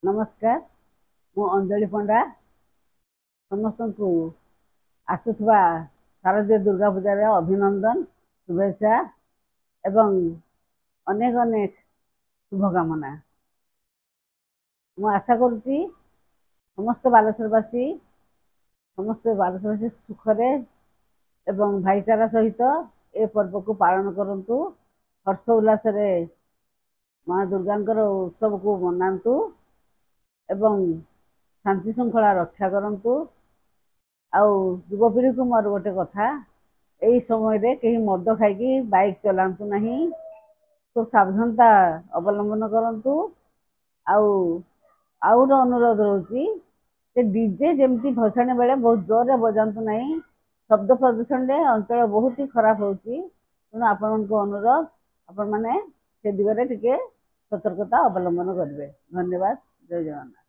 नमस्कार मु अंजलि पंडा समस्त को आसुवा शारदीय दुर्गा पूजा रे अभिनंदन शुभेच्छा एवं अनेक अनेक शुभकामना। मु आशा करुच्ची समस्त बालेश्वरवासी सुखरे एवं भाईचारा सहित ए पर्व को पालन करंतु, हर्ष उल्लास रे माँ दुर्गा उत्सव को मनातु एवं शांति श्रृंखला रक्षा करंतु। आउ युवपीढ़ी को मोर गोटे कथा, यही समय रे कहीं मद खाई बाइक चलांतु नहीं, तो सावधानता अवलंबन करंतु। आउ अनुरोध रोची डीजे जमती भसाणी बेले बहुत जोर रे बजातु नहीं, शब्द प्रदूषण रे अंचल बहुत ही खराब होची। तेणु आपण को अनुरोध आपण माने से दिगरे टिके सतर्कता अवलंबन करेंगे। धन्यवाद। जय जगन्नाथ।